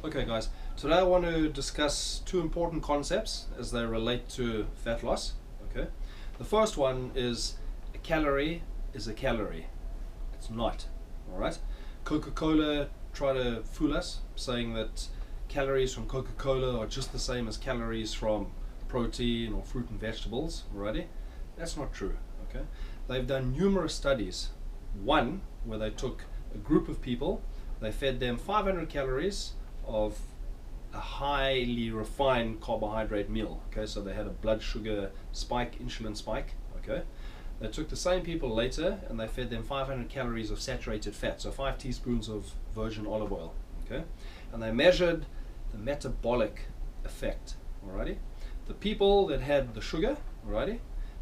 Okay guys, today I want to discuss two important concepts as they relate to fat loss. Okay, the first one is a calorie is a calorie. It's not. Alright, Coca-Cola try to fool us saying that calories from Coca-Cola are just the same as calories from protein or fruit and vegetables. Alrighty, that's not true. Okay, they've done numerous studies. One where they took a group of people, they fed them 500 calories of a highly refined carbohydrate meal. Okay, so they had a blood sugar spike, insulin spike. Okay, they took the same people later and they fed them 500 calories of saturated fat, so 5 teaspoons of virgin olive oil. Okay, and they measured the metabolic effect. Alrighty, the people that had the sugar, alrighty,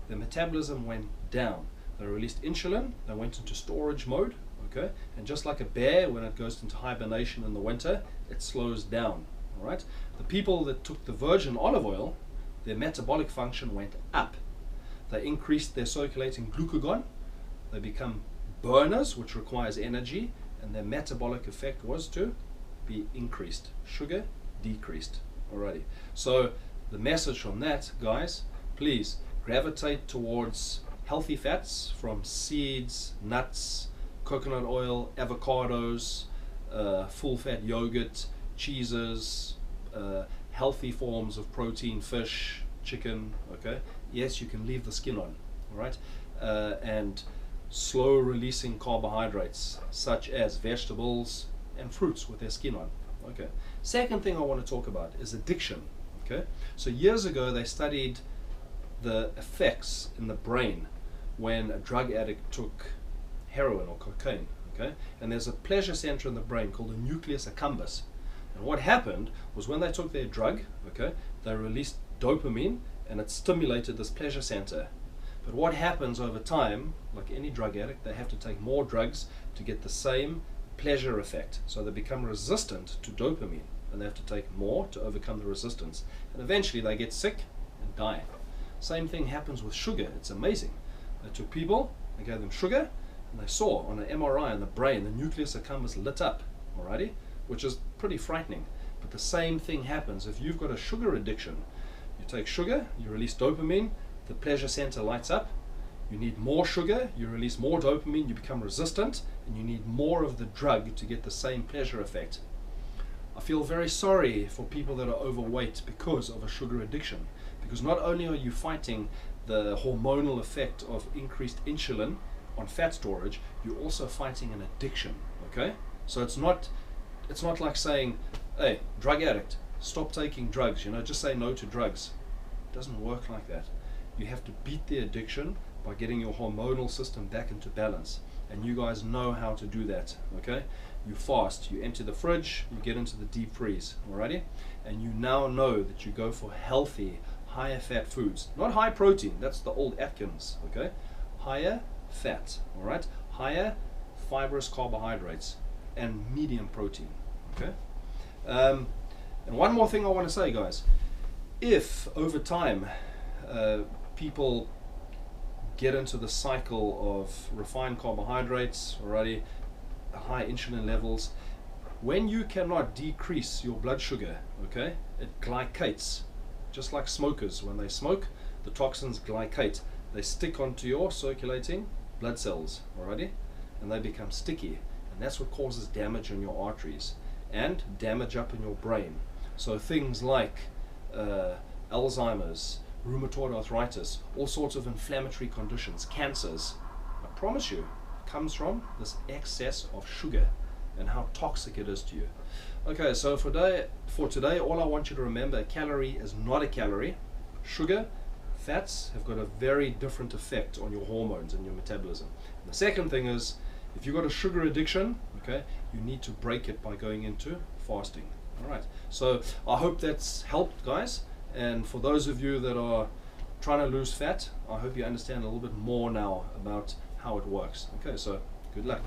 their metabolism went down. They released insulin, they went into storage mode. Okay, and just like a bear, when it goes into hibernation in the winter, it slows down. All right. The people that took the virgin olive oil, their metabolic function went up. They increased their circulating glucagon. They become burners, which requires energy, and their metabolic effect was to be increased. Sugar decreased. Alrighty. So the message from that, guys, please gravitate towards healthy fats from seeds, nuts, coconut oil, avocados, full fat yogurt, cheeses, healthy forms of protein, fish, chicken. Okay, yes, you can leave the skin on, all right, and slow releasing carbohydrates such as vegetables and fruits with their skin on. Okay, second thing I want to talk about is addiction. Okay, so years ago they studied the effects in the brain when a drug addict took heroin or cocaine. Okay, and there's a pleasure center in the brain called the nucleus accumbens, and what happened was when they took their drug, okay, they released dopamine and it stimulated this pleasure center. But what happens over time, like any drug addict, they have to take more drugs to get the same pleasure effect, so they become resistant to dopamine and they have to take more to overcome the resistance, and eventually they get sick and die. Same thing happens with sugar. It's amazing. They took people, they gave them sugar, and they saw on an MRI in the brain the nucleus accumbens lit up, alrighty, which is pretty frightening. But the same thing happens if you've got a sugar addiction. You take sugar, you release dopamine, the pleasure center lights up. You need more sugar, you release more dopamine, you become resistant, and you need more of the drug to get the same pleasure effect. I feel very sorry for people that are overweight because of a sugar addiction, because not only are you fighting the hormonal effect of increased insulin on fat storage, you're also fighting an addiction. Okay, so it's not like saying, hey, drug addict, stop taking drugs, just say no to drugs. It doesn't work like that. You have to beat the addiction by getting your hormonal system back into balance, and you guys know how to do that. Okay, you fast, you empty the fridge, you get into the deep freeze, alrighty, and you now know that you go for healthy, higher fat foods, not high protein. That's the old Atkins. Okay, higher fat, all right, higher fibrous carbohydrates and medium protein. Okay, and one more thing I want to say, guys, if over time people get into the cycle of refined carbohydrates, already high insulin levels, when you cannot decrease your blood sugar, okay, it glycates. Just like smokers, when they smoke, the toxins glycate. They stick onto your circulating blood cells, alrighty, and they become sticky, and that's what causes damage in your arteries and damage up in your brain. So things like Alzheimer's, rheumatoid arthritis, all sorts of inflammatory conditions, cancers, I promise you, comes from this excess of sugar and how toxic it is to you. Okay, so for today, all I want you to remember, a calorie is not a calorie. Sugar, fats have got a very different effect on your hormones and your metabolism. And the second thing is, if you've got a sugar addiction, okay, you need to break it by going into fasting. Alright, so I hope that's helped, guys. And for those of you that are trying to lose fat, I hope you understand a little bit more now about how it works. Okay, so good luck.